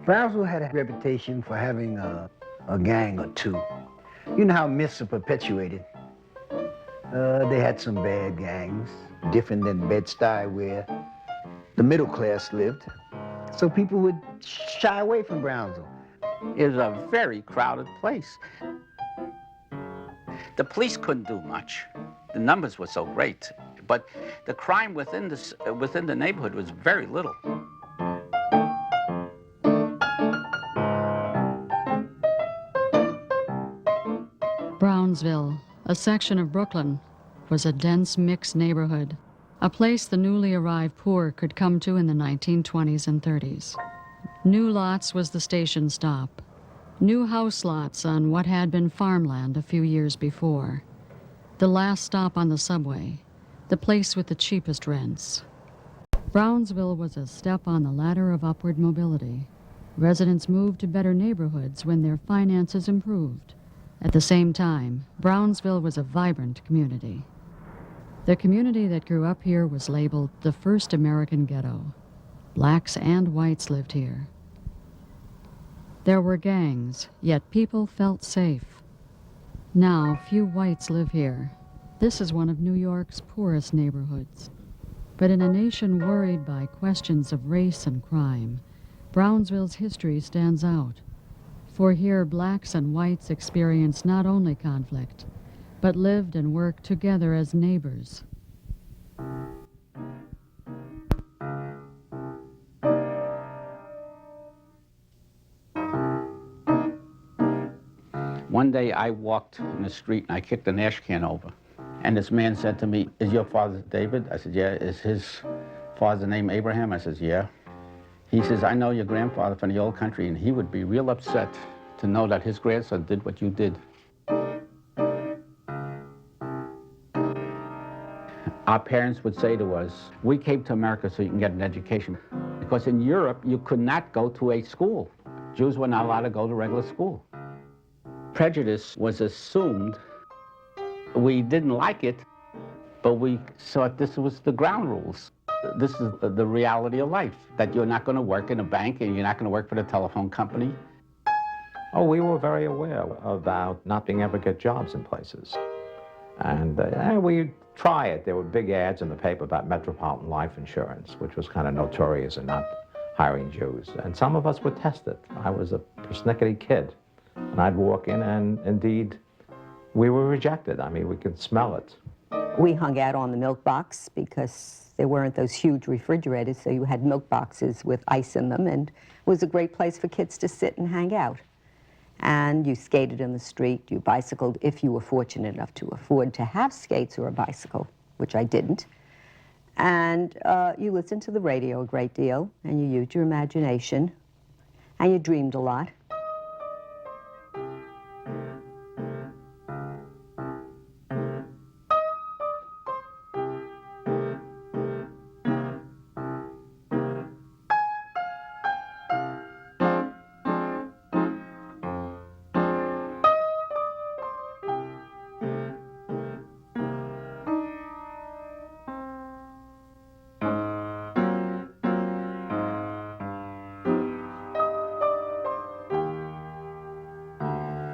Brownsville had a reputation for having a gang or two. You know how myths are perpetuated. They had some bad gangs, different than Bed-Stuy, where the middle class lived. So people would shy away from Brownsville. It was a very crowded place. The police couldn't do much. The numbers were so great, but the crime within the neighborhood was very little. Brownsville, a section of Brooklyn, was a dense mixed neighborhood, a place the newly arrived poor could come to in the 1920s and 30s. New Lots was the station stop. New house lots on what had been farmland a few years before. The last stop on the subway, the place with the cheapest rents. Brownsville was a step on the ladder of upward mobility. Residents moved to better neighborhoods when their finances improved. At the same time, Brownsville was a vibrant community. The community that grew up here was labeled the first American ghetto. Blacks and whites lived here. There were gangs, yet people felt safe. Now, few whites live here. This is one of New York's poorest neighborhoods. But in a nation worried by questions of race and crime, Brownsville's history stands out. For here, blacks and whites experienced not only conflict, but lived and worked together as neighbors. One day I walked in the street and I kicked an ash can over. And this man said to me, "Is your father David?" I said, "Yeah." "Is his father's name Abraham?" I said, "Yeah." He says, "I know your grandfather from the old country, and he would be real upset to know that his grandson did what you did." Our parents would say to us, "We came to America so you can get an education." Because in Europe, you could not go to a school. Jews were not allowed to go to regular school. Prejudice was assumed. We didn't like it, but we thought this was the ground rules. This is the reality of life, that you're not going to work in a bank and you're not going to work for the telephone company. Oh, we were very aware about not being able to get jobs in places. And we'd try it. There were big ads in the paper about Metropolitan Life Insurance, which was kind of notorious in not hiring Jews. And some of us were tested. I was a persnickety kid. And I'd walk in, and indeed, we were rejected. I mean, we could smell it. We hung out on the milk box because there weren't those huge refrigerators, so you had milk boxes with ice in them, and it was a great place for kids to sit and hang out. And you skated in the street, you bicycled, if you were fortunate enough to afford to have skates or a bicycle, which I didn't. And you listened to the radio a great deal, and you used your imagination, and you dreamed a lot.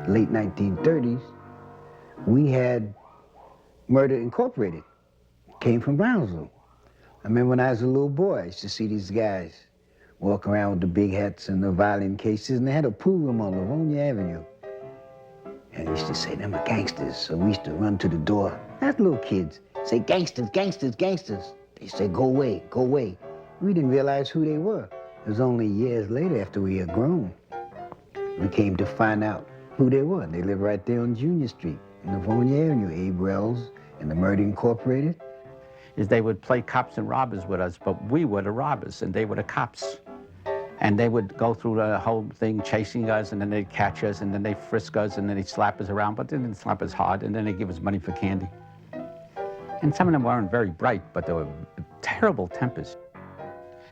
Late 1930s, we had Murder Incorporated. Came from Brownsville. I remember when I was a little boy, I used to see these guys walk around with the big hats and the violin cases, and they had a pool room on Livonia Avenue. And they used to say, "Them are gangsters." So we used to run to the door as little kids, say, "Gangsters, gangsters, gangsters." They say, "Go away, go away." We didn't realize who they were. It was only years later, after we had grown, we came to find out who they were. They lived right there on Junior Street, in Livonia Avenue, Abe Wells and the Murder Incorporated. Is they would play cops and robbers with us, but we were the robbers and they were the cops. And they would go through the whole thing chasing us, and then they'd catch us, and then they'd frisk us, and then they'd slap us around, but they didn't slap us hard, and then they'd give us money for candy. And some of them weren't very bright, but they were terrible tempers.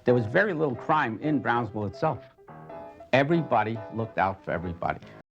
There was very little crime in Brownsville itself. Everybody looked out for everybody.